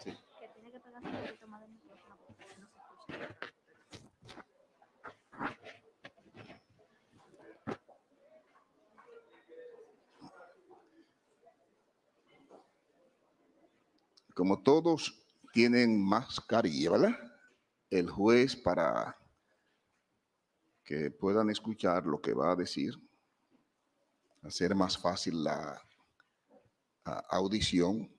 Sí. Que tiene que pegarse un poquito más del micrófono porque no se escucha. Como todos tienen mascarilla, ¿verdad? El juez, para que puedan escuchar lo que va a decir, hacer más fácil la audición,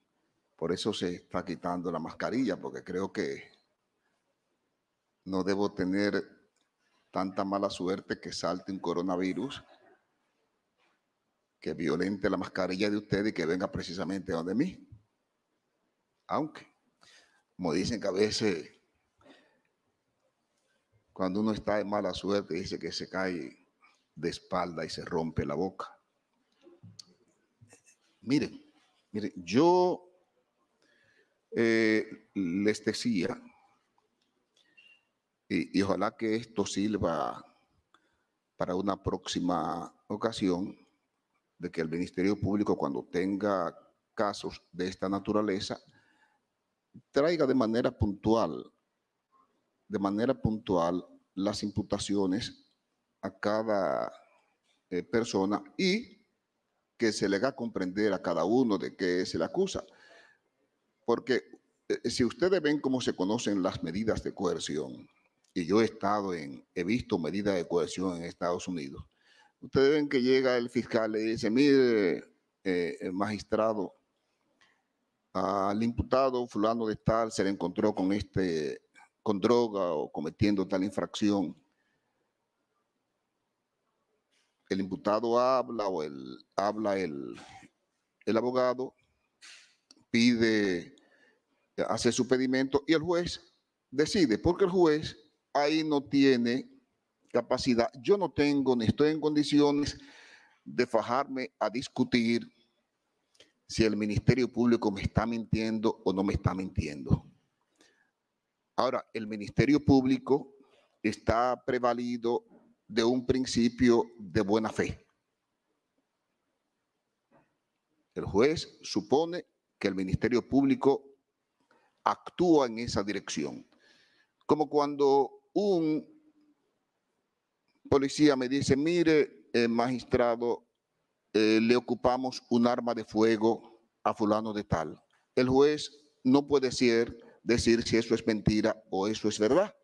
por eso se está quitando la mascarilla, porque creo que no debo tener tanta mala suerte que salte un coronavirus que violente la mascarilla de usted y que venga precisamente donde mí. Aunque, como dicen que a veces, cuando uno está de mala suerte, dice que se cae de espalda y se rompe la boca. Miren, yo les decía, y ojalá que esto sirva para una próxima ocasión, de que el Ministerio Público, cuando tenga casos de esta naturaleza, traiga de manera puntual las imputaciones a cada persona y que se le haga comprender a cada uno de qué se le acusa. Porque si ustedes ven cómo se conocen las medidas de coerción, y yo he visto medidas de coerción en Estados Unidos, ustedes ven que llega el fiscal y dice, mire, magistrado, al imputado fulano de tal se le encontró con droga o cometiendo tal infracción. El imputado habla o habla el abogado, hace su pedimento y el juez decide, porque el juez ahí no tiene capacidad. Yo no tengo ni estoy en condiciones de fajarme a discutir si el Ministerio Público me está mintiendo o no me está mintiendo. Ahora, el Ministerio Público está prevalido de un principio de buena fe. El juez supone que el Ministerio Público actúa en esa dirección. Como cuando un policía me dice, mire, magistrado, le ocupamos un arma de fuego a fulano de tal. El juez no puede decir si eso es mentira o eso es verdad,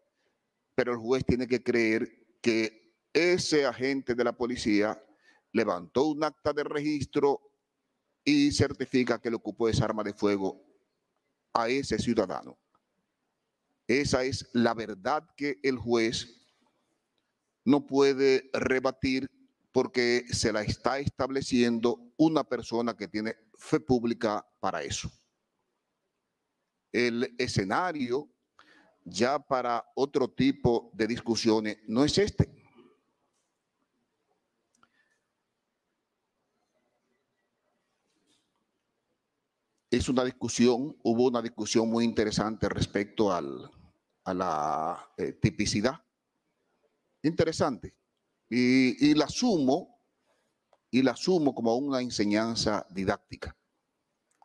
pero el juez tiene que creer que ese agente de la policía levantó un acta de registro y certifica que le ocupó esa arma de fuego a ese ciudadano. Esa es la verdad que el juez no puede rebatir porque se la está estableciendo una persona que tiene fe pública para eso. El escenario ya para otro tipo de discusiones no es este. Hubo una discusión muy interesante respecto a la tipicidad. Interesante. Y la asumo como una enseñanza didáctica.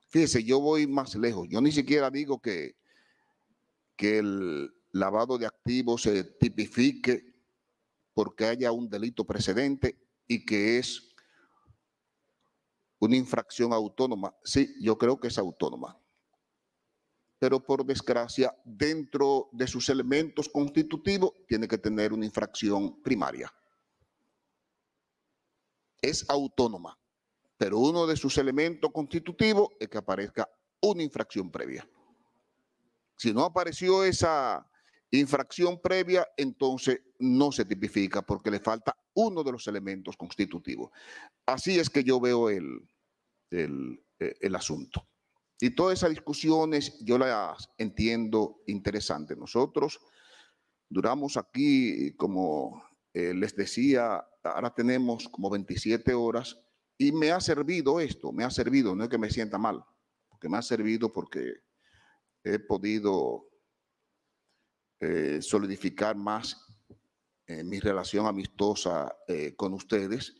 Fíjese, yo voy más lejos. Yo ni siquiera digo que el lavado de activos se tipifique porque haya un delito precedente y que es una infracción autónoma. Sí, yo creo que es autónoma. Pero por desgracia, dentro de sus elementos constitutivos, tiene que tener una infracción primaria. Es autónoma, pero uno de sus elementos constitutivos es que aparezca una infracción previa. Si no apareció esa infracción previa, entonces no se tipifica porque le falta uno de los elementos constitutivos. Así es que yo veo el asunto. Y todas esas discusiones yo las entiendo interesantes. Nosotros duramos aquí, como les decía, ahora tenemos como 27 horas y me ha servido esto, no es que me sienta mal, porque me ha servido porque he podido solidificar más mi relación amistosa con ustedes.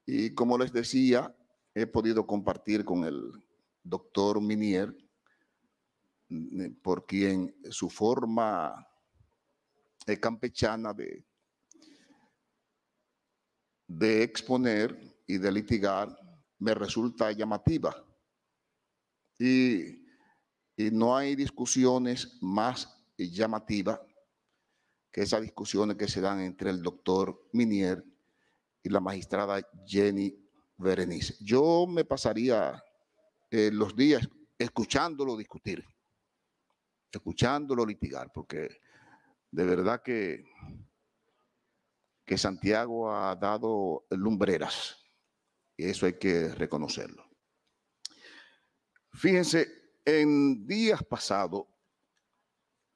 Y como les decía, he podido compartir con el doctor Minier por quien su forma campechana de exponer y de litigar me resulta llamativa. Y no hay discusiones más llamativas que esas discusiones que se dan entre el doctor Minier y la magistrada Jenny Berenice. Yo me pasaría los días escuchándolo discutir, escuchándolo litigar, porque de verdad que Santiago ha dado lumbreras, y eso hay que reconocerlo. Fíjense, en días pasados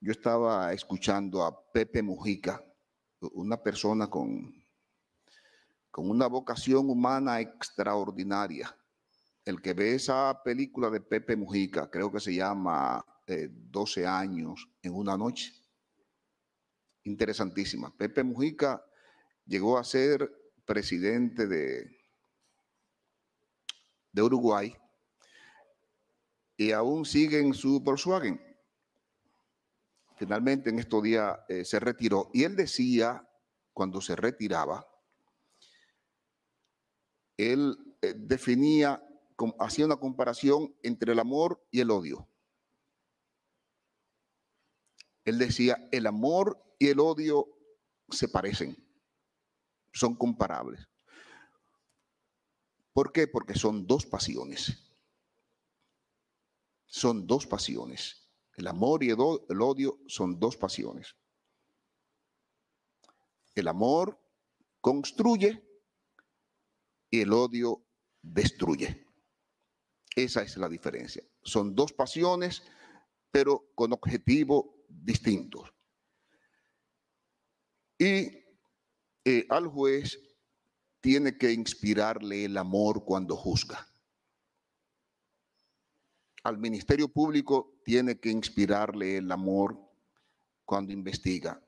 yo estaba escuchando a Pepe Mujica, una persona con una vocación humana extraordinaria. El que ve esa película de Pepe Mujica, creo que se llama 12 años en una noche. Interesantísima. Pepe Mujica llegó a ser presidente de Uruguay y aún sigue en su Volkswagen. Finalmente en estos días se retiró y él decía, cuando se retiraba, él definía, hacía una comparación entre el amor y el odio. Él decía, el amor y el odio se parecen, son comparables. ¿Por qué? Porque son dos pasiones. Son dos pasiones. El amor y el odio son dos pasiones. El amor construye y el odio destruye. Esa es la diferencia. Son dos pasiones, pero con objetivos distintos. Y al juez tiene que inspirarle el amor cuando juzga. Al Ministerio Público tiene que inspirarle el amor cuando investiga.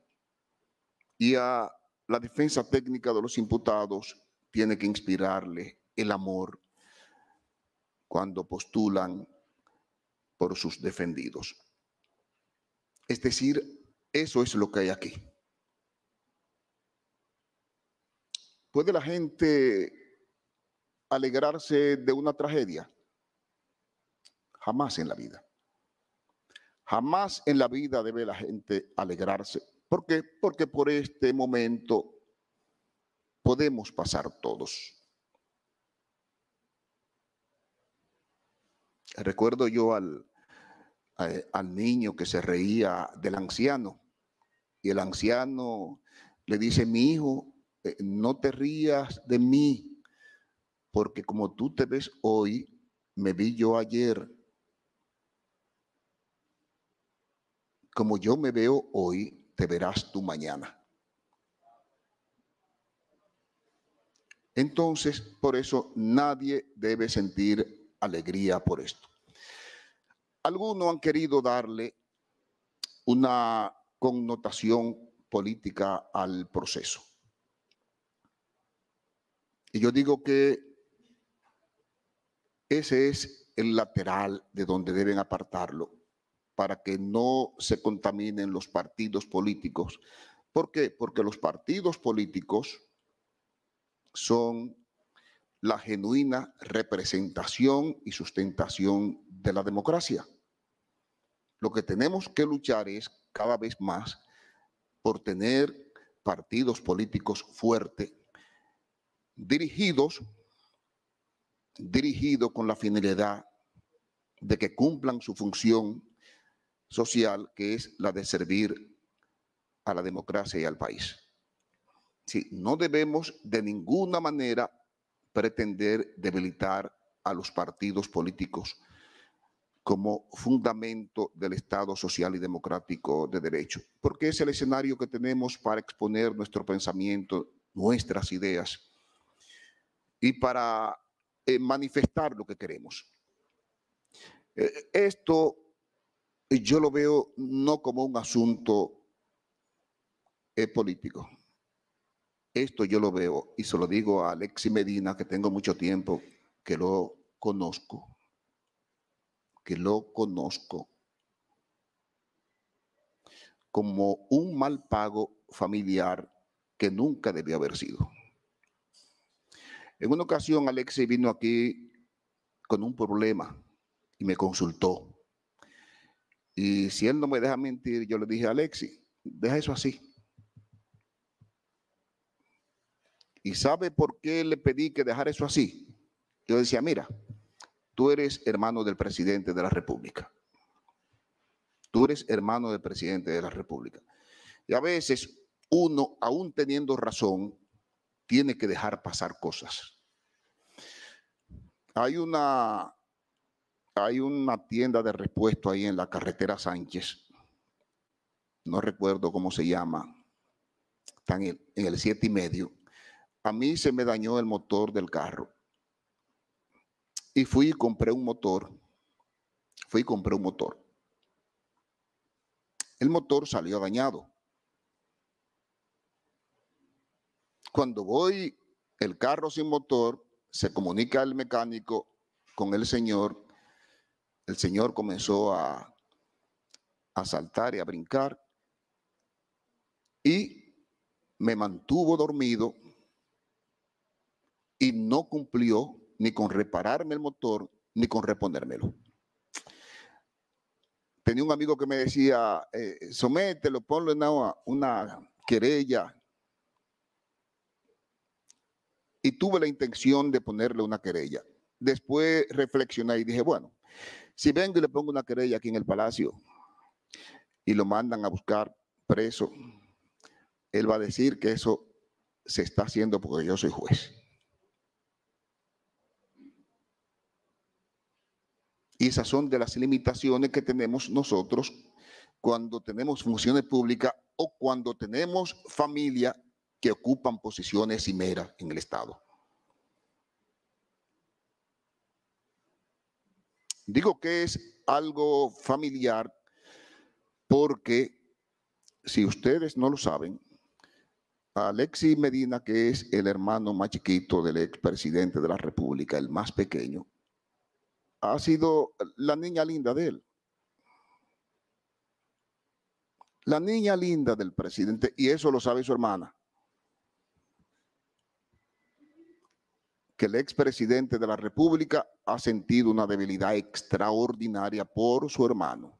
Y a la defensa técnica de los imputados tiene que inspirarle el amor cuando postulan por sus defendidos. Es decir, eso es lo que hay aquí. ¿Puede la gente alegrarse de una tragedia? Jamás en la vida. Jamás en la vida debe la gente alegrarse. ¿Por qué? Porque por este momento podemos pasar todos. Recuerdo yo al niño que se reía del anciano y el anciano le dice, mi hijo, no te rías de mí, porque como tú te ves hoy, me vi yo ayer. Como yo me veo hoy, te verás tú mañana. Entonces, por eso nadie debe sentir alegría por esto. Algunos han querido darle una connotación política al proceso. Y yo digo que ese es el lateral de donde deben apartarlo para que no se contaminen los partidos políticos. ¿Por qué? Porque los partidos políticos son la genuina representación y sustentación de la democracia. Lo que tenemos que luchar es cada vez más por tener partidos políticos fuertes, dirigidos con la finalidad de que cumplan su función social, que es la de servir a la democracia y al país. Sí, no debemos de ninguna manera pretender debilitar a los partidos políticos como fundamento del Estado social y democrático de derecho, porque es el escenario que tenemos para exponer nuestro pensamiento, nuestras ideas y para manifestar lo que queremos. Esto yo lo veo no como un asunto político. Esto yo lo veo, y se lo digo a Alexis Medina, que tengo mucho tiempo que lo conozco, como un mal pago familiar que nunca debió haber sido. En una ocasión, Alexis vino aquí con un problema y me consultó. Y si él no me deja mentir, yo le dije, Alexis, deja eso así. ¿Y sabe por qué le pedí que dejara eso así? Yo decía, mira, tú eres hermano del presidente de la República. Tú eres hermano del presidente de la República. Y a veces uno, aún teniendo razón, tiene que dejar pasar cosas. Hay una tienda de repuesto ahí en la carretera Sánchez. No recuerdo cómo se llama. Está en el 7,5. A mí se me dañó el motor del carro. Y fui y compré un motor. El motor salió dañado. Cuando voy, el carro sin motor, se comunica el mecánico con el señor. El señor comenzó a saltar y a brincar y me mantuvo dormido y no cumplió ni con repararme el motor ni con reponérmelo. Tenía un amigo que me decía, somételo, ponlo en una querella. Y tuve la intención de ponerle una querella. Después reflexioné y dije, bueno, si vengo y le pongo una querella aquí en el Palacio y lo mandan a buscar preso, él va a decir que eso se está haciendo porque yo soy juez. Y esas son de las limitaciones que tenemos nosotros cuando tenemos funciones públicas o cuando tenemos familia que ocupan posiciones cimeras en el Estado. Digo que es algo familiar porque, si ustedes no lo saben, Alexis Medina, que es el hermano más chiquito del expresidente de la República, el más pequeño, ha sido la niña linda de él. La niña linda del presidente, y eso lo sabe su hermana. Que el expresidente de la República ha sentido una debilidad extraordinaria por su hermano.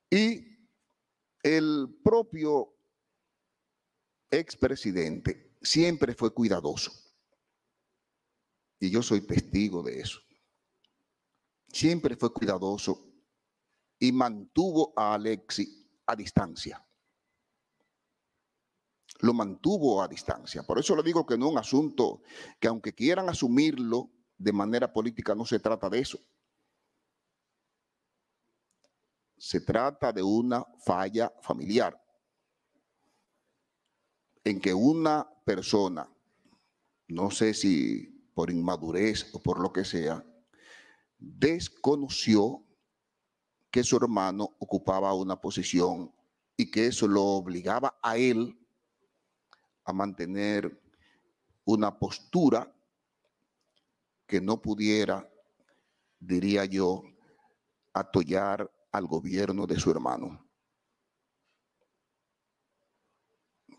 Y el propio expresidente siempre fue cuidadoso. Y yo soy testigo de eso. Siempre fue cuidadoso y mantuvo a Alexis a distancia. Lo mantuvo a distancia. Por eso le digo que no es un asunto que, aunque quieran asumirlo de manera política, no se trata de eso. Se trata de una falla familiar en que una persona, no sé si por inmadurez o por lo que sea, desconoció que su hermano ocupaba una posición y que eso lo obligaba a él a mantener una postura que no pudiera, diría yo, atollar al gobierno de su hermano.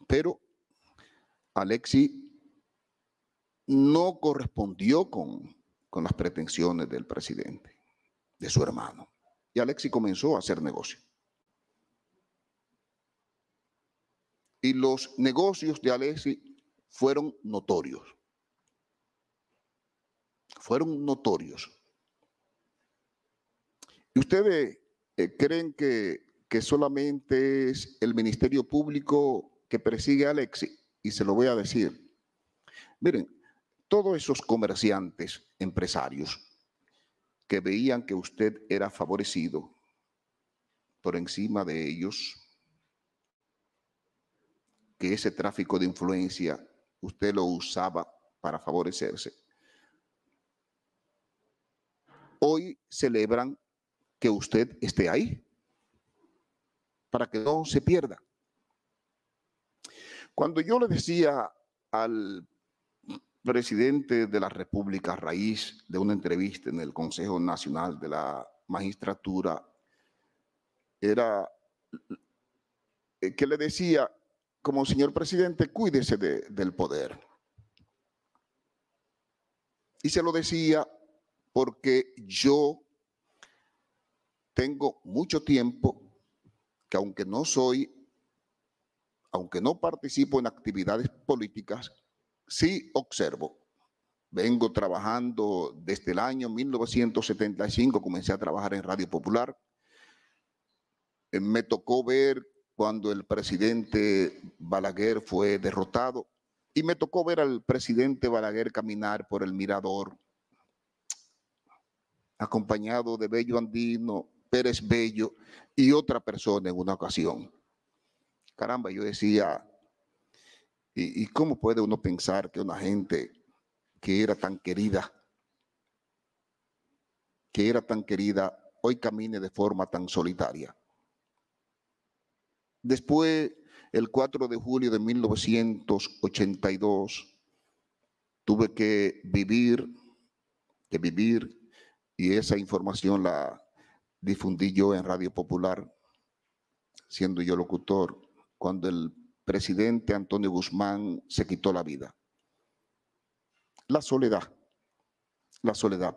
Pero Alexis no correspondió con las pretensiones del presidente, de su hermano. Y Alexis comenzó a hacer negocio. Y los negocios de Alexis fueron notorios. Fueron notorios. ¿Y ustedes creen que solamente es el Ministerio Público que persigue a Alexis? Y se lo voy a decir. Miren, todos esos comerciantes, empresarios, que veían que usted era favorecido por encima de ellos, que ese tráfico de influencia usted lo usaba para favorecerse, hoy celebran que usted esté ahí, para que no se pierda. Cuando yo le decía al presidente de la República, a raíz de una entrevista en el Consejo Nacional de la Magistratura, era que le decía, como señor presidente, cuídese del poder. Y se lo decía porque yo tengo mucho tiempo que aunque no participo en actividades políticas, sí observo. Vengo trabajando desde el año 1975, comencé a trabajar en Radio Popular. Me tocó ver cuando el presidente Balaguer fue derrotado y me tocó ver al presidente Balaguer caminar por el Mirador, acompañado de Bello Andino, Pérez Bello y otra persona en una ocasión. Caramba, yo decía, ¿y cómo puede uno pensar que una gente que era tan querida, hoy camine de forma tan solitaria? Después, el 4 de julio de 1982, tuve que vivir, y esa información la difundí yo en Radio Popular, siendo yo locutor, cuando el presidente Antonio Guzmán se quitó la vida. La soledad.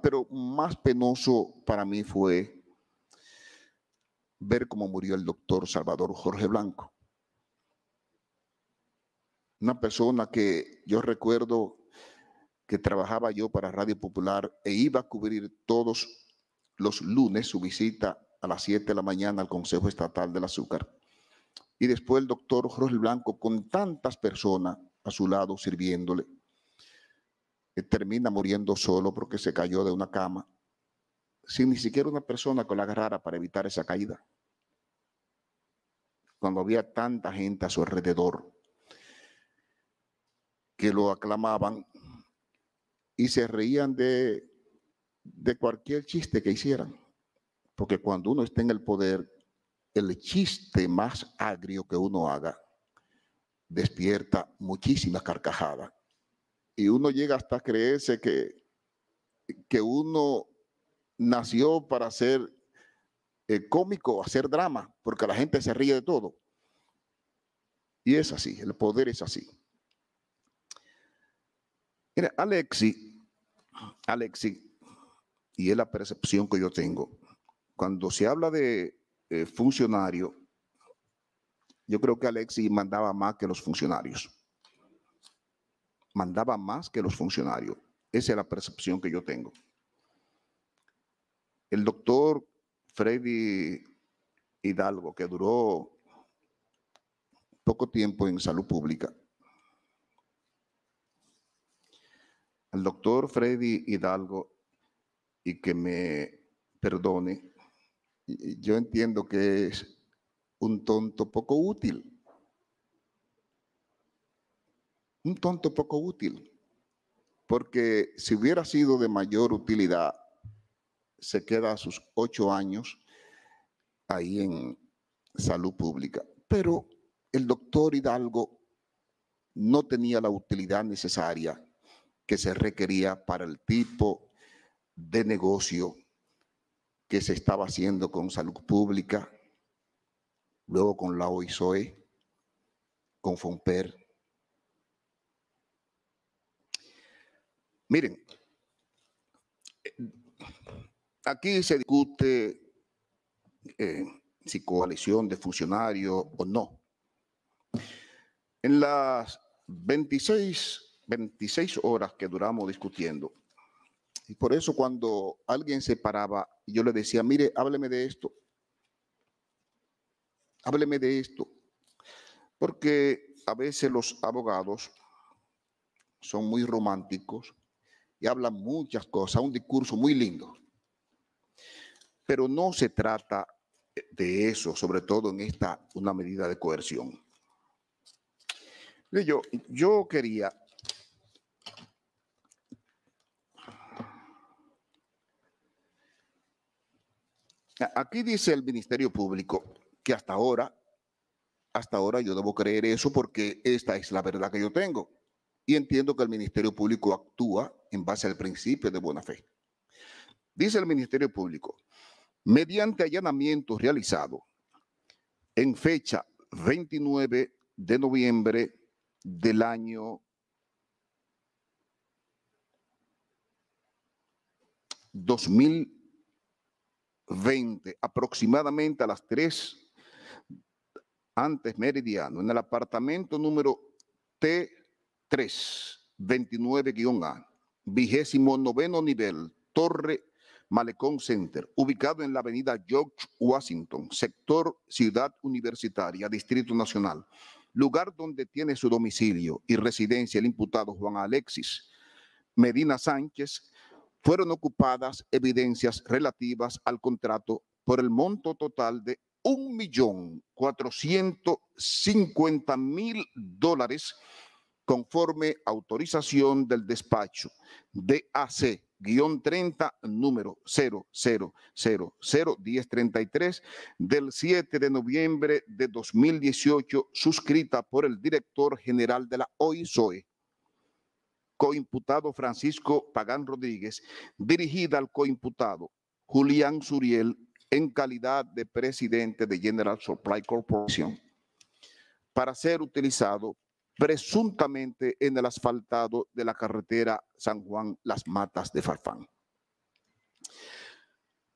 Pero más penoso para mí fue ver cómo murió el doctor Salvador Jorge Blanco. Una persona que yo recuerdo que trabajaba yo para Radio Popular e iba a cubrir todos los lunes su visita a las 7 de la mañana al Consejo Estatal del Azúcar. Y después el doctor Jorge Blanco, con tantas personas a su lado sirviéndole, termina muriendo solo porque se cayó de una cama, sin ni siquiera una persona que lo agarrara para evitar esa caída. Cuando había tanta gente a su alrededor que lo aclamaban y se reían de cualquier chiste que hicieran. Porque cuando uno está en el poder, el chiste más agrio que uno haga despierta muchísimas carcajadas. Y uno llega hasta creerse que uno nació para ser cómico, hacer drama, porque la gente se ríe de todo. Y es así, el poder es así. Mira, Alexis, y es la percepción que yo tengo, cuando se habla de funcionario, yo creo que Alexis mandaba más que los funcionarios. Mandaba más que los funcionarios. Esa es la percepción que yo tengo. El doctor Freddy Hidalgo, que duró poco tiempo en salud pública. Al doctor Freddy Hidalgo, y que me perdone, yo entiendo que es un tonto poco útil. Un tonto poco útil. Porque si hubiera sido de mayor utilidad, se queda a sus 8 años ahí en salud pública. Pero el doctor Hidalgo no tenía la utilidad necesaria que se requería para el tipo de negocio que se estaba haciendo con salud pública, luego con la OISOE, con FONPER. Miren, aquí se discute si coalición de funcionarios o no. En las 26 horas que duramos discutiendo, y por eso cuando alguien se paraba, yo le decía, mire, hábleme de esto. Hábleme de esto. Porque a veces los abogados son muy románticos y hablan muchas cosas, un discurso muy lindo. Pero no se trata de eso, sobre todo en una medida de coerción. Yo quería... Aquí dice el Ministerio Público que hasta ahora yo debo creer eso porque esta es la verdad que yo tengo. Y entiendo que el Ministerio Público actúa en base al principio de buena fe. Dice el Ministerio Público, mediante allanamiento realizado en fecha 29 de noviembre del año 2020, aproximadamente a las 3 antes meridiano, en el apartamento número T3, 29-A, 29º nivel, Torre Malecón Center, ubicado en la avenida George Washington, sector Ciudad Universitaria, Distrito Nacional, lugar donde tiene su domicilio y residencia el imputado Juan Alexis Medina Sánchez, fueron ocupadas evidencias relativas al contrato por el monto total de $1.450.000 conforme autorización del despacho DAC-30 número 00001033 del 7 de noviembre de 2018, suscrita por el director general de la OISOE, coimputado Francisco Pagán Rodríguez, dirigida al coimputado Julián Suriel en calidad de presidente de General Supply Corporation, para ser utilizado presuntamente en el asfaltado de la carretera San Juan Las Matas de Farfán.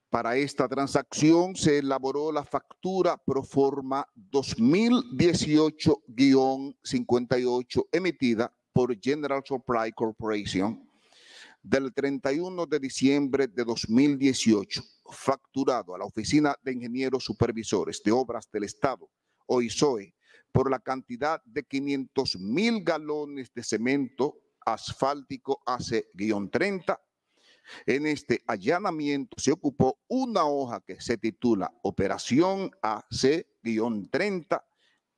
Para esta transacción se elaboró la factura proforma 2018-58 emitida por General Supply Corporation del 31 de diciembre de 2018, facturado a la Oficina de Ingenieros Supervisores de Obras del Estado, OISOE, por la cantidad de 500.000 galones de cemento asfáltico AC-30. En este allanamiento se ocupó una hoja que se titula Operación AC-30,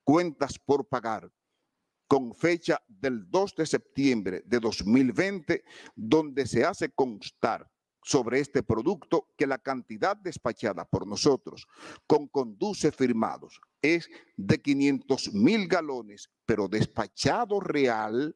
cuentas por pagar, con fecha del 2 de septiembre de 2020, donde se hace constar sobre este producto que la cantidad despachada por nosotros con conduce firmados es de 500.000 galones, pero despachado real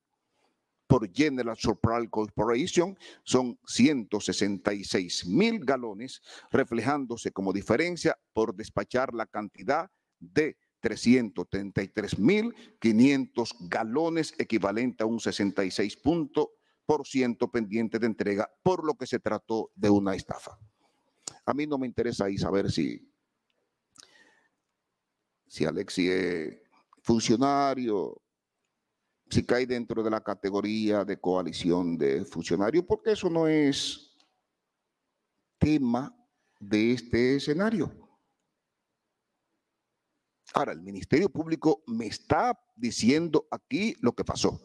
por General Supply Corporation son 166.000 galones, reflejándose como diferencia por despachar la cantidad de 333.500 galones, equivalente a un 66% pendiente de entrega, por lo que se trató de una estafa. A mí no me interesa ahí saber si Alexis es funcionario, si cae dentro de la categoría de coalición de funcionarios, porque eso no es tema de este escenario. Ahora, el Ministerio Público me está diciendo aquí lo que pasó.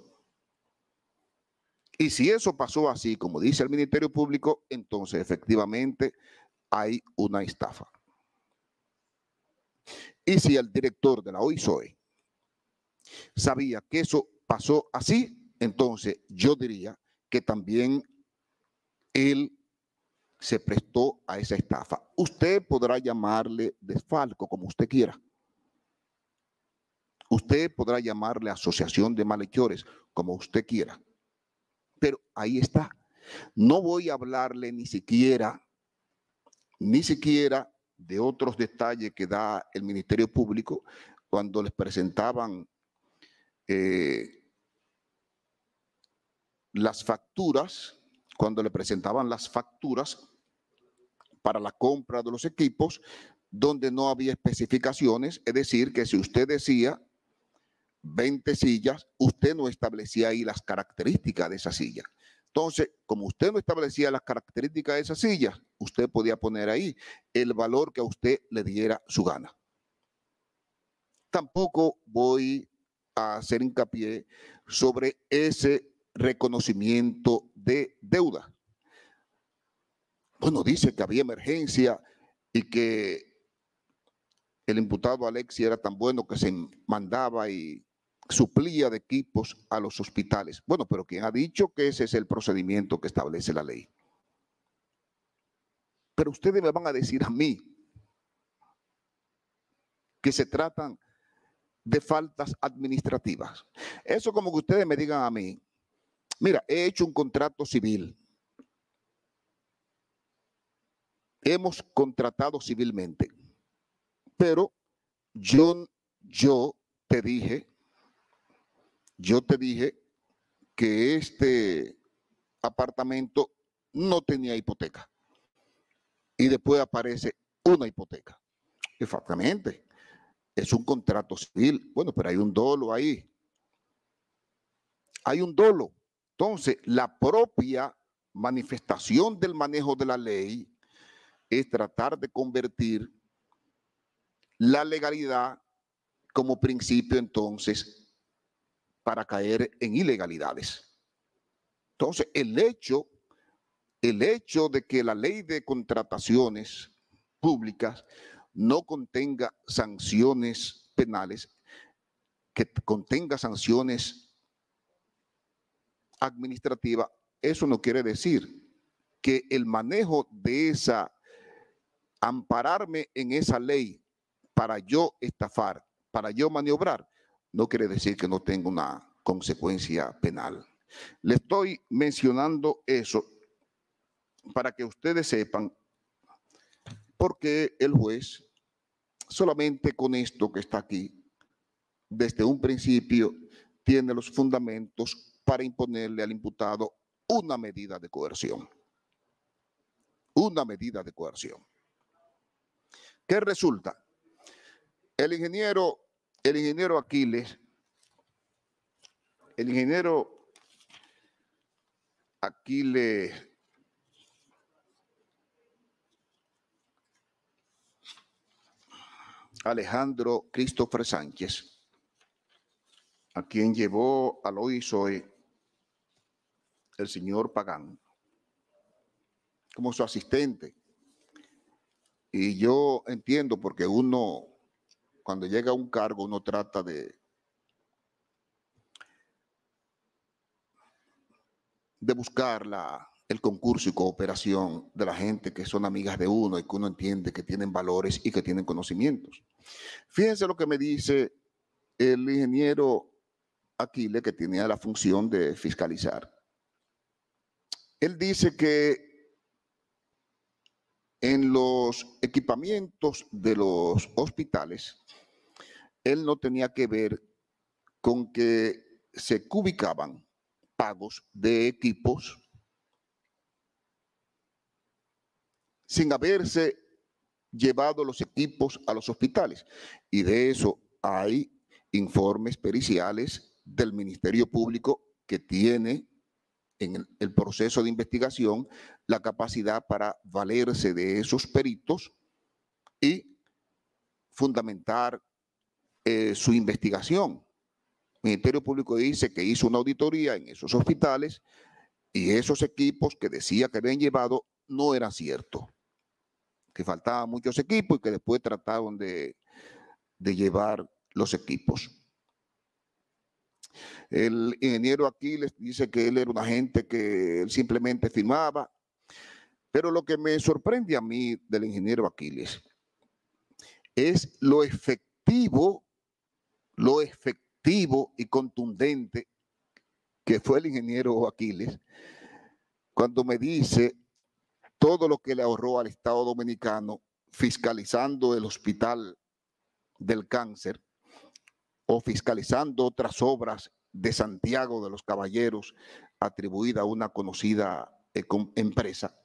Y si eso pasó así, como dice el Ministerio Público, entonces efectivamente hay una estafa. Y si el director de la OISOE sabía que eso pasó así, entonces yo diría que también él se prestó a esa estafa. Usted podrá llamarle desfalco como usted quiera. Usted podrá llamarle asociación de malhechores como usted quiera. Pero ahí está. No voy a hablarle ni siquiera de otros detalles que da el Ministerio Público cuando les presentaban las facturas, para la compra de los equipos, donde no había especificaciones, es decir, que si usted decía 20 sillas, usted no establecía ahí las características de esa silla. Entonces, como usted no establecía las características de esa silla, usted podía poner ahí el valor que a usted le diera su gana. Tampoco voy a hacer hincapié sobre ese reconocimiento de deuda. Bueno, dice que había emergencia y que el imputado Alexis era tan bueno que se mandaba y suplía de equipos a los hospitales. Bueno, pero ¿quién ha dicho que ese es el procedimiento que establece la ley? Pero ustedes me van a decir a mí que se tratan de faltas administrativas. Eso como que ustedes me digan a mí, mira, he hecho un contrato civil. Hemos contratado civilmente, pero yo te dije que este apartamento no tenía hipoteca. Y después aparece una hipoteca. Exactamente. Es un contrato civil. Bueno, pero hay un dolo ahí. Hay un dolo. Entonces, la propia manifestación del manejo de la ley es tratar de convertir la legalidad como principio, entonces, para caer en ilegalidades. Entonces, el hecho de que la ley de contrataciones públicas no contenga sanciones penales, que contenga sanciones administrativas, eso no quiere decir que el manejo de esa, ampararme en esa ley para yo estafar, para yo maniobrar, no quiere decir que no tenga una consecuencia penal. Le estoy mencionando eso para que ustedes sepan por qué el juez, solamente con esto que está aquí, desde un principio, tiene los fundamentos para imponerle al imputado una medida de coerción. Una medida de coerción. ¿Qué resulta? El ingeniero Aquiles, Alejandro Christopher Sánchez, a quien llevó al hoy soy el señor Pagán como su asistente. Y yo entiendo, porque uno, cuando llega a un cargo, uno trata de buscar el concurso y cooperación de la gente que son amigas de uno y que uno entiende que tienen valores y que tienen conocimientos. Fíjense lo que me dice el ingeniero Aquiles, que tenía la función de fiscalizar. Él dice que en los equipamientos de los hospitales, él no tenía que ver con que se cubicaban pagos de equipos sin haberse llevado los equipos a los hospitales. Y de eso hay informes periciales del Ministerio Público que tiene en el proceso de investigación la capacidad para valerse de esos peritos y fundamentar su investigación. El Ministerio Público dice que hizo una auditoría en esos hospitales y esos equipos que decía que habían llevado no eran ciertos, que faltaban muchos equipos y que después trataron de llevar los equipos. El ingeniero Aquiles dice que él era un agente que él simplemente firmaba, pero lo que me sorprende a mí del ingeniero Aquiles es lo efectivo y contundente que fue el ingeniero Aquiles cuando me dice todo lo que le ahorró al Estado Dominicano fiscalizando el Hospital del Cáncer o fiscalizando otras obras de Santiago de los Caballeros atribuida a una conocida empresa.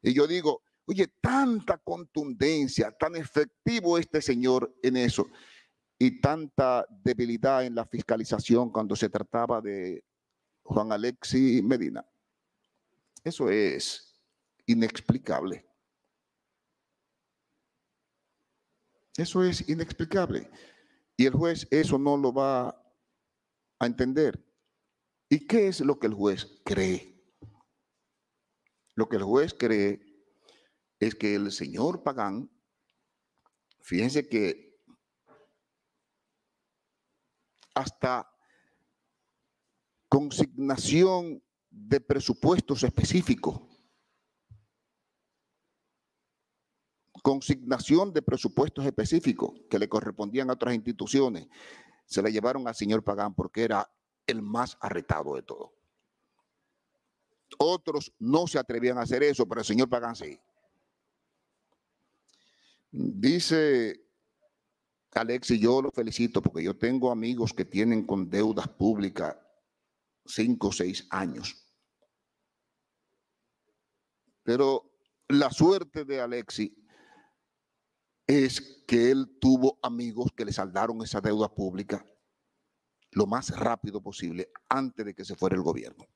Y yo digo, oye, tanta contundencia, tan efectivo este señor en eso y tanta debilidad en la fiscalización cuando se trataba de Juan Alexis Medina. Eso es inexplicable. Eso es inexplicable. Y el juez eso no lo va a entender. ¿Y qué es lo que el juez cree? Lo que el juez cree es que el señor Pagán, fíjense que hasta consignación de presupuestos específicos, que le correspondían a otras instituciones, se le llevaron al señor Pagán porque era el más arretado de todo. Otros no se atrevían a hacer eso, pero el señor Pagán sí. Dice Alexis, yo lo felicito porque yo tengo amigos que tienen con deudas públicas 5 o 6 años. Pero la suerte de Alexis es que él tuvo amigos que le saldaron esa deuda pública lo más rápido posible antes de que se fuera el gobierno.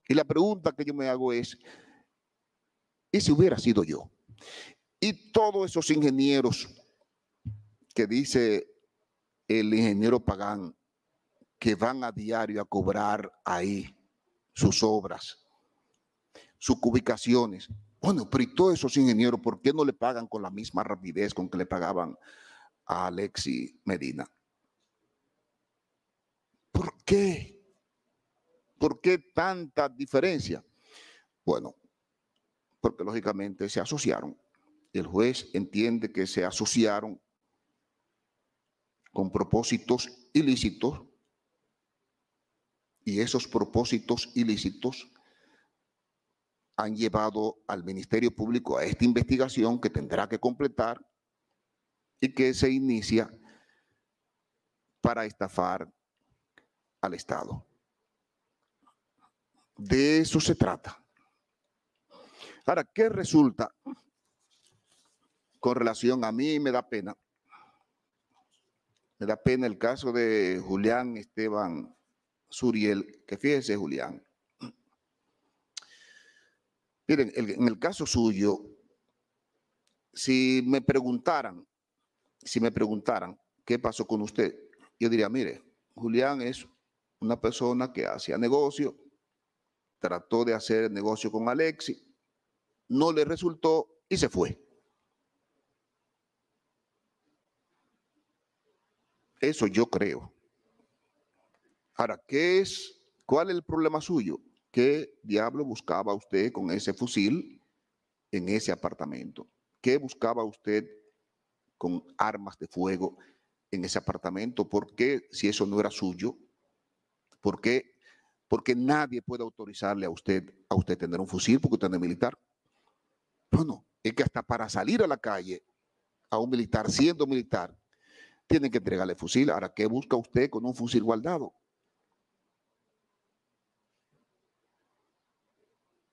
Y la pregunta que yo me hago es, ¿y si hubiera sido yo? Y todos esos ingenieros que dice el ingeniero Pagán que van a diario a cobrar ahí sus obras, sus ubicaciones. Bueno, pero ¿y todos esos ingenieros por qué no le pagan con la misma rapidez con que le pagaban a Alexis Medina? ¿Por qué? ¿Por qué tanta diferencia? Bueno, porque lógicamente se asociaron. El juez entiende que se asociaron con propósitos ilícitos y esos propósitos ilícitos han llevado al Ministerio Público a esta investigación que tendrá que completar y que se inicia para estafar al Estado. De eso se trata. Ahora, ¿qué resulta con relación a mí? Me da pena. Me da pena el caso de Julián Esteban Suriel, que fíjese, Julián. Miren, en el caso suyo, si me preguntaran qué pasó con usted, yo diría, mire, Julián es una persona que hacía negocio, trató de hacer negocio con Alexis, no le resultó y se fue. Eso yo creo. Ahora, ¿cuál es el problema suyo? ¿Qué diablo buscaba usted con ese fusil en ese apartamento? ¿Qué buscaba usted con armas de fuego en ese apartamento? ¿Por qué, si eso no era suyo? ¿Por qué? Porque nadie puede autorizarle a usted tener un fusil porque usted no es militar. Bueno, es que hasta para salir a la calle a un militar, siendo militar, tienen que entregarle fusil. Ahora, ¿qué busca usted con un fusil guardado?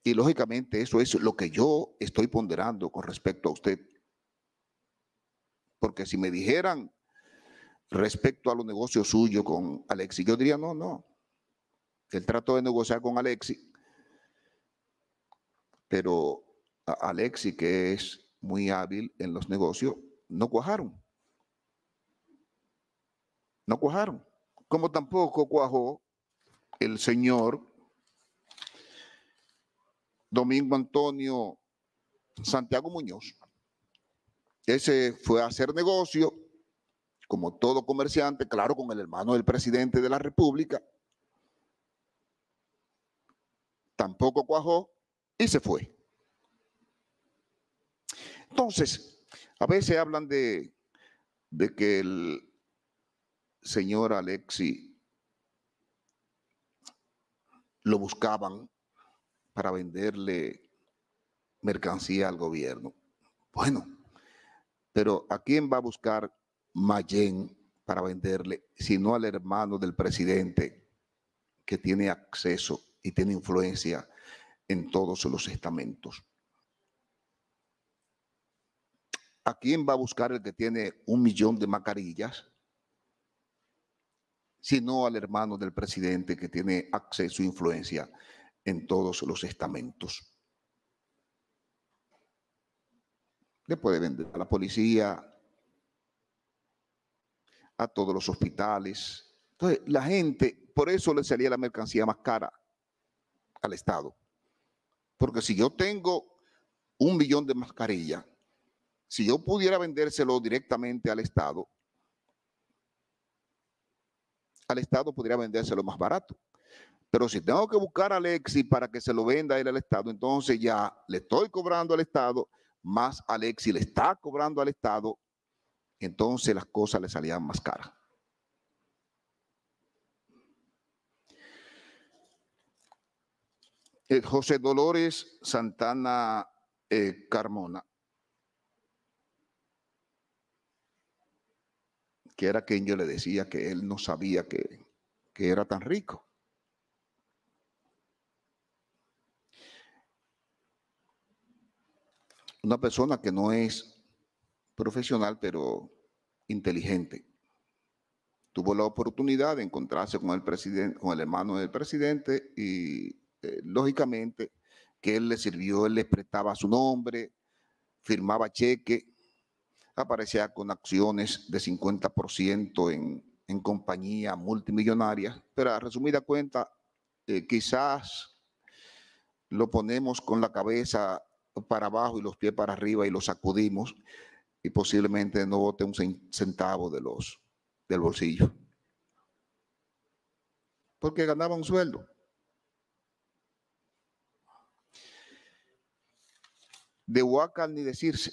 Y lógicamente eso es lo que yo estoy ponderando con respecto a usted. Porque si me dijeran respecto a los negocios suyos con Alexis, yo diría, no. Él trató de negociar con Alexis, pero Alexis, que es muy hábil en los negocios, no cuajaron. No cuajaron. Como tampoco cuajó el señor Domingo Antonio Santiago Muñoz. Ese fue a hacer negocio, como todo comerciante, claro, con el hermano del presidente de la República. Tampoco cuajó y se fue. Entonces, a veces hablan de que el señor Alexis lo buscaban para venderle mercancía al gobierno. Bueno, pero ¿a quién va a buscar Mayén para venderle, sino al hermano del presidente que tiene acceso y tiene influencia en todos los estamentos? ¿A quién va a buscar el que tiene 1 millón de mascarillas? Sino al hermano del presidente que tiene acceso e influencia en todos los estamentos. Le puede vender a la policía, a todos los hospitales. Entonces, la gente, por eso le salía la mercancía más cara al Estado. Porque si yo tengo 1 millón de mascarillas, si yo pudiera vendérselo directamente al Estado podría vendérselo más barato. Pero si tengo que buscar a Alexis para que se lo venda a él al Estado, entonces ya le estoy cobrando al Estado, más Alexis le está cobrando al Estado, entonces las cosas le salían más caras. José Dolores Santana Carmona. que era quien yo le decía que él no sabía que era tan rico. Una persona que no es profesional, pero inteligente. Tuvo la oportunidad de encontrarse con el presidente, con el hermano del presidente y lógicamente que él le sirvió, él le prestaba su nombre, firmaba cheque, aparecía con acciones de 50% en compañías multimillonarias, pero a resumida cuenta, quizás lo ponemos con la cabeza para abajo y los pies para arriba y lo sacudimos y posiblemente no bote un centavo del bolsillo. Porque ganaba un sueldo. De Huácar ni decirse.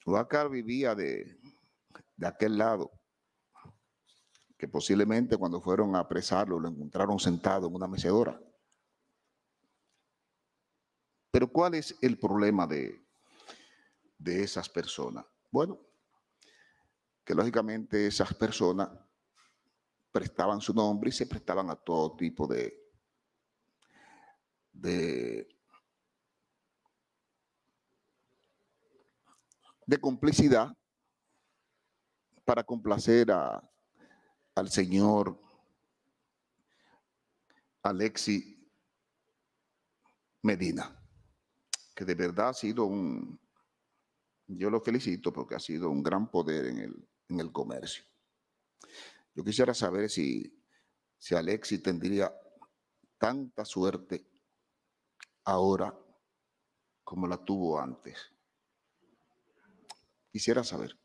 Huácar vivía de aquel lado, que posiblemente cuando fueron a apresarlo lo encontraron sentado en una mecedora. Pero ¿cuál es el problema de esas personas? Bueno, que lógicamente esas personas prestaban su nombre y se prestaban a todo tipo de complicidad para complacer al señor Alexis Medina, que de verdad ha sido yo lo felicito porque ha sido un gran poder en el comercio. Yo quisiera saber si Alexis tendría tanta suerte ahora como la tuvo antes. Quisiera saber.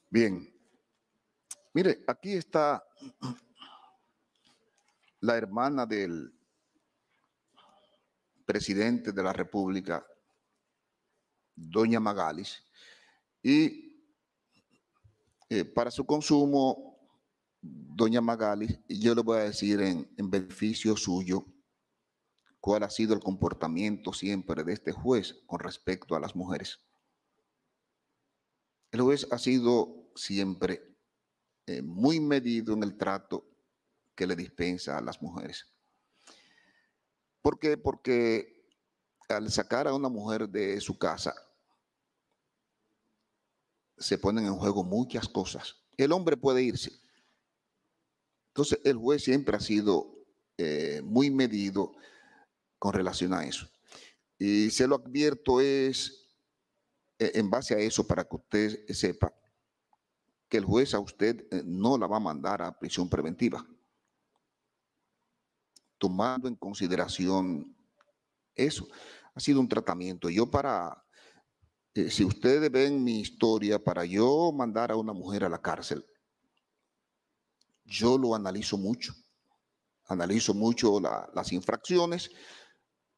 Bien. Mire, aquí está la hermana del presidente de la República, doña Magalis, y para su consumo, doña Magalis, yo le voy a decir en beneficio suyo cuál ha sido el comportamiento siempre de este juez con respecto a las mujeres. El juez ha sido siempre muy medido en el trato que le dispensa a las mujeres. ¿Por qué? Porque al sacar a una mujer de su casa, se ponen en juego muchas cosas. El hombre puede irse. Entonces, el juez siempre ha sido muy medido con relación a eso. Y se lo advierto en base a eso, para que usted sepa que el juez a usted no la va a mandar a prisión preventiva, tomando en consideración eso. Ha sido un tratamiento. Yo si ustedes ven mi historia, para yo mandar a una mujer a la cárcel, yo lo analizo mucho. Analizo mucho las infracciones,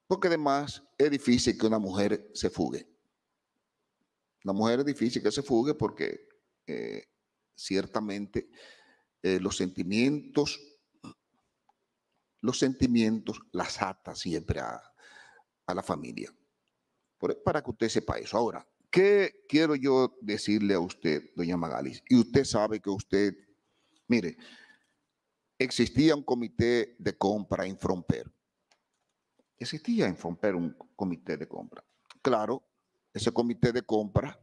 porque además es difícil que una mujer se fugue. La mujer es difícil que se fugue porque ciertamente los sentimientos las ata siempre a la familia. Para que usted sepa eso. Ahora, ¿qué quiero yo decirle a usted, doña Magalis? Y usted sabe que mire, existía un comité de compra en Fromper. Existía en Fromper un comité de compra. Claro, ese comité de compra,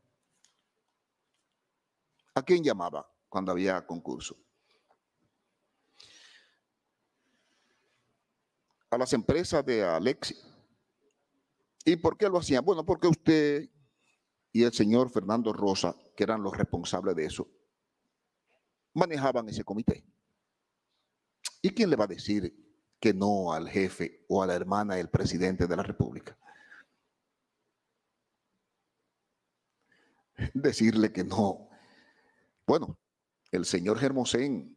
¿a quién llamaba cuando había concurso? A las empresas de Alexis. ¿Y por qué lo hacían? Bueno, porque usted y el señor Fernando Rosa, que eran los responsables de eso, manejaban ese comité. ¿Y quién le va a decir que no al jefe o a la hermana del presidente de la República? Decirle que no. Bueno, el señor Hermosén,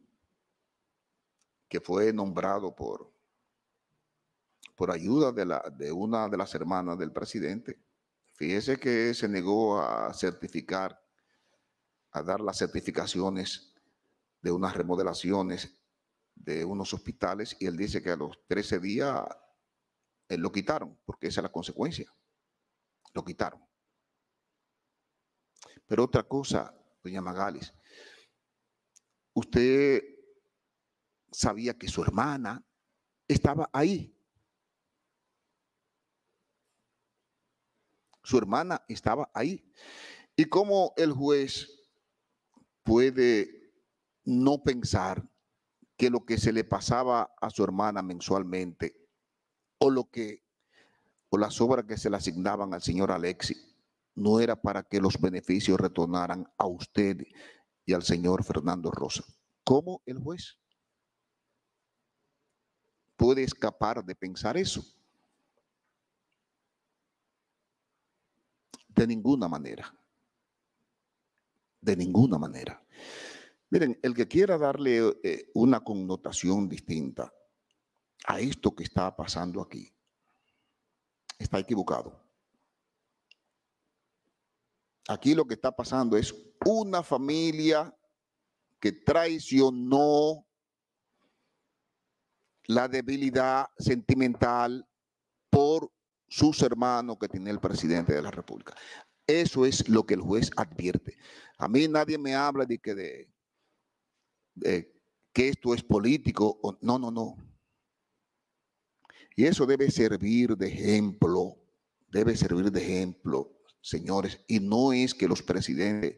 que fue nombrado por ayuda de una de las hermanas del presidente, fíjese que se negó a dar las certificaciones de unas remodelaciones de unos hospitales y él dice que a los 13 días lo quitaron, porque esa es la consecuencia. Lo quitaron. Pero otra cosa, doña Magalis, usted sabía que su hermana estaba ahí. Su hermana estaba ahí. ¿Y cómo el juez puede no pensar que lo que se le pasaba a su hermana mensualmente o las obras que se le asignaban al señor Alexis no era para que los beneficios retornaran a usted y al señor Fernando Rosa? ¿Cómo el juez puede escapar de pensar eso? De ninguna manera. De ninguna manera. Miren, el que quiera darle una connotación distinta a esto que está pasando aquí, está equivocado. Aquí lo que está pasando es una familia que traicionó la debilidad sentimental por sus hermanos que tiene el presidente de la República. Eso es lo que el juez advierte. A mí nadie me habla de que esto es político. No, no, no. Y eso debe servir de ejemplo. Debe servir de ejemplo, señores. Y no es que los presidentes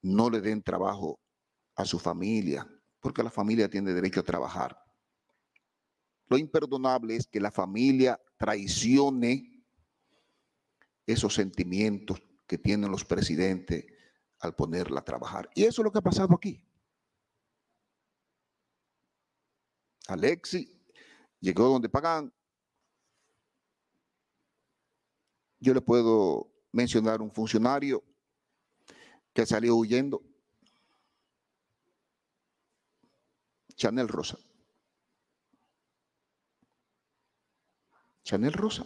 no le den trabajo a su familia, porque la familia tiene derecho a trabajar. Lo imperdonable es que la familia traicione esos sentimientos que tienen los presidentes al ponerla a trabajar. Y eso es lo que ha pasado aquí. Alexis llegó donde pagan. Yo le puedo mencionar un funcionario que salió huyendo. Chanel Rosa. Chanel Rosa.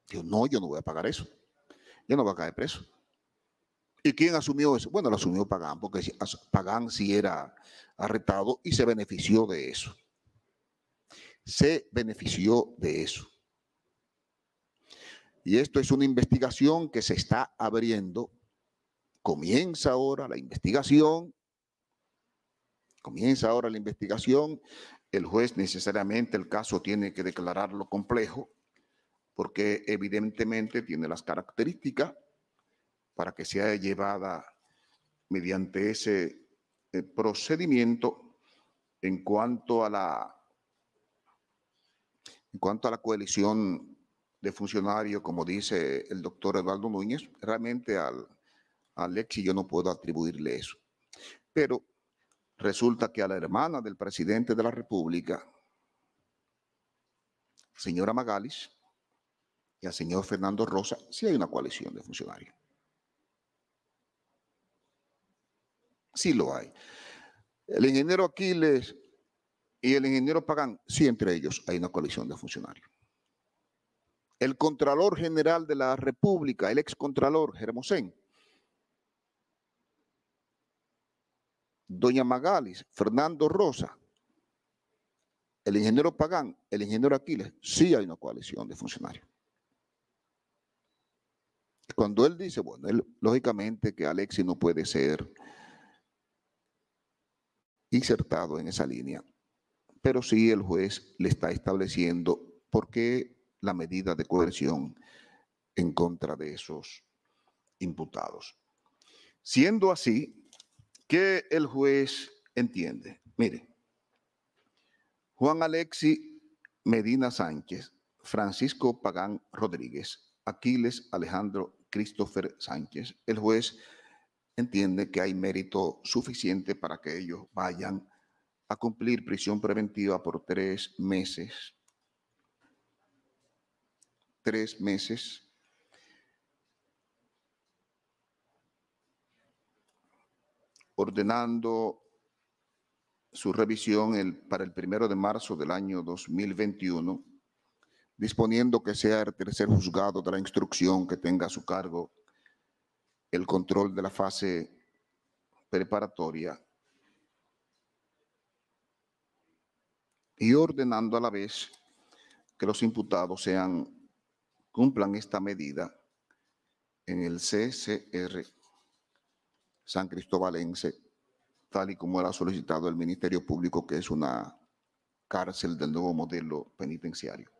Yo no voy a pagar eso. Yo no voy a caer preso. ¿Y quién asumió eso? Bueno, lo asumió Pagán, porque Pagán sí era arrestado y se benefició de eso. Se benefició de eso. Y esto es una investigación que se está abriendo. Comienza ahora la investigación. El juez necesariamente el caso tiene que declararlo complejo porque evidentemente tiene las características para que sea llevada mediante ese procedimiento en cuanto a la coalición de funcionarios, como dice el doctor Eduardo Núñez. Realmente a Alexis yo no puedo atribuirle eso. Pero resulta que a la hermana del presidente de la República, señora Magalis, y al señor Fernando Rosa, sí hay una coalición de funcionarios. Sí lo hay. El ingeniero Aquiles y el ingeniero Pagán, sí, entre ellos hay una coalición de funcionarios. El Contralor General de la República, el excontralor Hermosén, doña Magalis, Fernando Rosa, el ingeniero Pagán, el ingeniero Aquiles, sí hay una coalición de funcionarios. Cuando él dice, bueno, lógicamente que Alexis no puede ser insertado en esa línea, pero sí el juez le está estableciendo por qué la medida de coerción en contra de esos imputados. Siendo así, ¿qué el juez entiende? Mire, Juan Alexis Medina Sánchez, Francisco Pagán Rodríguez, Aquiles Alejandro Christopher Sánchez, el juez entiende que hay mérito suficiente para que ellos vayan a cumplir prisión preventiva por 3 meses. 3 meses. Ordenando su revisión para el 1 de marzo del año 2021, disponiendo que sea el tercer juzgado de la instrucción que tenga a su cargo el control de la fase preparatoria y ordenando a la vez que los imputados cumplan esta medida en el CCR San Cristobalense, tal y como era solicitado el Ministerio Público, que es una cárcel del nuevo modelo penitenciario.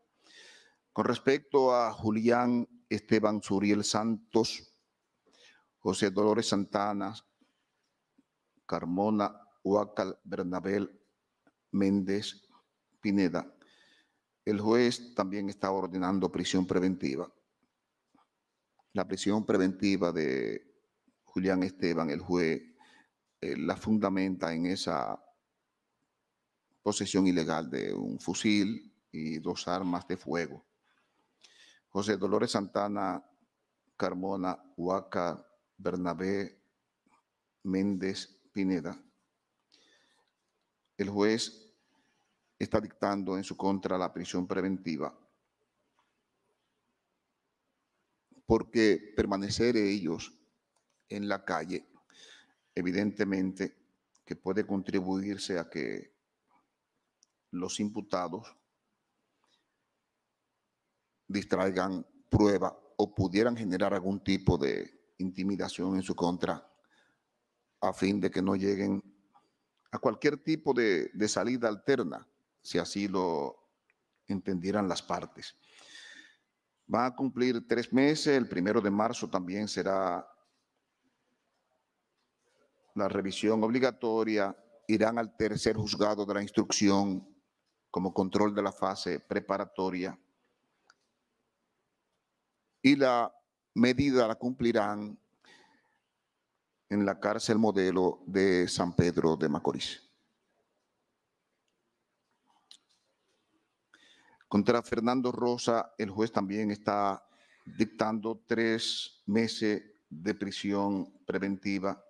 Con respecto a Julián Esteban Suriel Santos, José Dolores Santana, Carmona Huacal Bernabel Méndez Pineda, el juez también está ordenando prisión preventiva. La prisión preventiva de Julián Esteban, el juez la fundamenta en esa posesión ilegal de un fusil y 2 armas de fuego. José Dolores Santana, Carmona Huaca Bernabé Méndez Pineda, el juez está dictando en su contra la prisión preventiva porque permanecer ellos en la calle evidentemente que puede contribuirse a que los imputados distraigan prueba o pudieran generar algún tipo de intimidación en su contra a fin de que no lleguen a cualquier tipo de salida alterna, si así lo entendieran las partes. Van a cumplir 3 meses, el 1 de marzo también será la revisión obligatoria, irán al tercer juzgado de la instrucción como control de la fase preparatoria y la medida la cumplirán en la cárcel modelo de San Pedro de Macorís. Contra Fernando Rosa, el juez también está dictando 3 meses de prisión preventiva.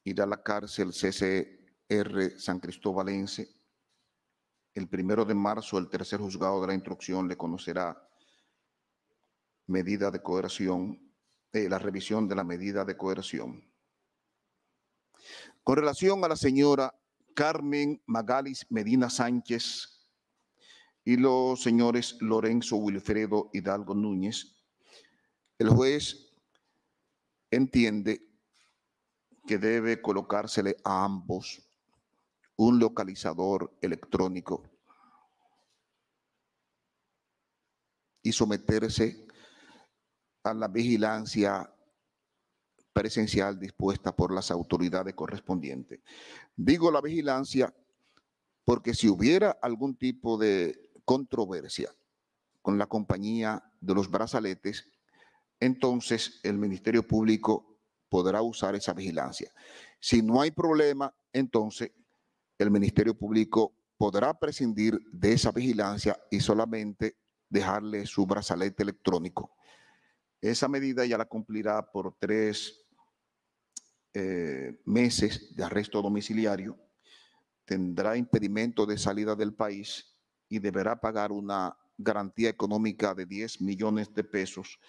Irá a la cárcel CCR San Cristobalense. El 1 de marzo, el tercer juzgado de la instrucción le conocerá medida de coerción, la revisión de la medida de coerción. Con relación a la señora Carmen Magalis Medina Sánchez y los señores Lorenzo Wilfredo Hidalgo Núñez, el juez entiende que debe colocársele a ambos un localizador electrónico y someterse a la vigilancia presencial dispuesta por las autoridades correspondientes. Digo la vigilancia porque si hubiera algún tipo de controversia con la compañía de los brazaletes, entonces el Ministerio Público podrá usar esa vigilancia. Si no hay problema, entonces el Ministerio Público podrá prescindir de esa vigilancia y solamente dejarle su brazalete electrónico. Esa medida ya la cumplirá por 3 meses de arresto domiciliario, tendrá impedimento de salida del país y deberá pagar una garantía económica de 10 millones de pesos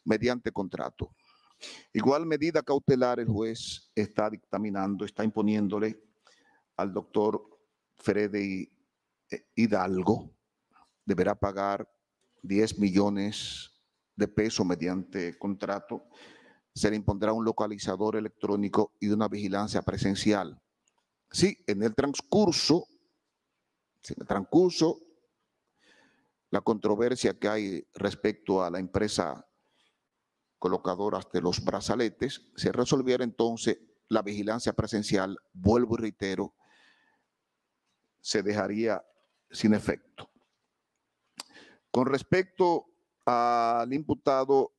mediante contrato. Igual medida cautelar el juez está dictaminando, está imponiéndole al doctor Freddy Hidalgo, deberá pagar 10 millones de pesos mediante contrato. Se le impondrá un localizador electrónico y una vigilancia presencial. Sí, en el transcurso, la controversia que hay respecto a la empresa colocadora de los brazaletes, se resolviera entonces la vigilancia presencial, vuelvo y reitero, se dejaría sin efecto. Con respecto al imputado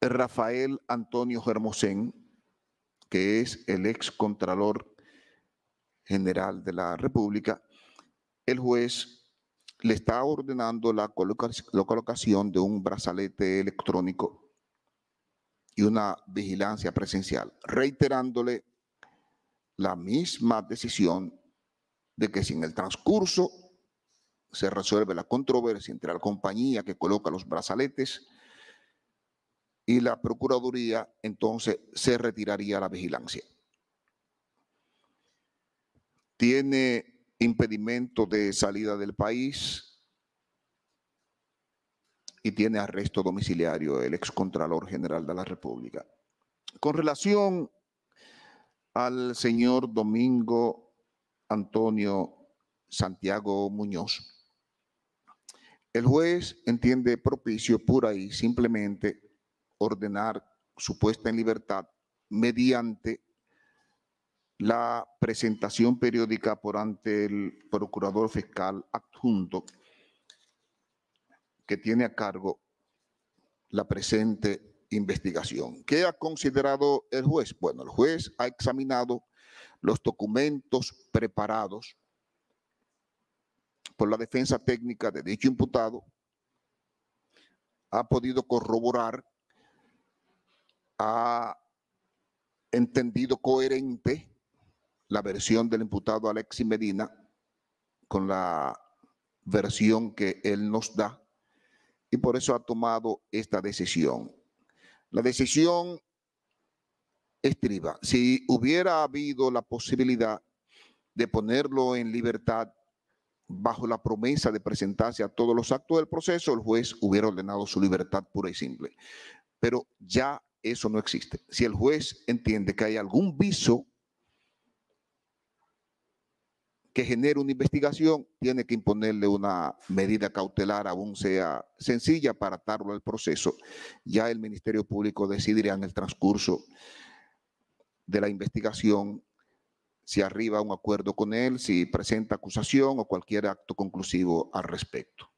Rafael Antonio Hermosén, que es el ex Contralor General de la República, el juez le está ordenando la colocación de un brazalete electrónico y una vigilancia presencial, reiterándole la misma decisión de que si en el transcurso se resuelve la controversia entre la compañía que coloca los brazaletes y la Procuraduría entonces se retiraría a la vigilancia. Tiene impedimento de salida del país y tiene arresto domiciliario el excontralor general de la República. Con relación al señor Domingo Antonio Santiago Muñoz, el juez entiende propicio por ahí simplemente ordenar su puesta en libertad mediante la presentación periódica por ante el procurador fiscal adjunto que tiene a cargo la presente investigación. ¿Qué ha considerado el juez? Bueno, el juez ha examinado los documentos preparados por la defensa técnica de dicho imputado, ha podido corroborar, ha entendido coherente la versión del imputado Alexis Medina con la versión que él nos da y por eso ha tomado esta decisión. La decisión estriba, si hubiera habido la posibilidad de ponerlo en libertad bajo la promesa de presentarse a todos los actos del proceso, el juez hubiera ordenado su libertad pura y simple. Pero ya eso no existe. Si el juez entiende que hay algún viso que genere una investigación, tiene que imponerle una medida cautelar, aún sea sencilla, para atarlo al proceso. Ya el Ministerio Público decidirá en el transcurso de la investigación si arriba a un acuerdo con él, si presenta acusación o cualquier acto conclusivo al respecto.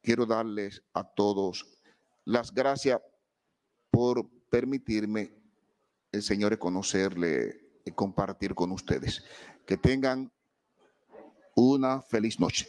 Quiero darles a todos las gracias por permitirme, señores, conocerle y compartir con ustedes. Que tengan una feliz noche.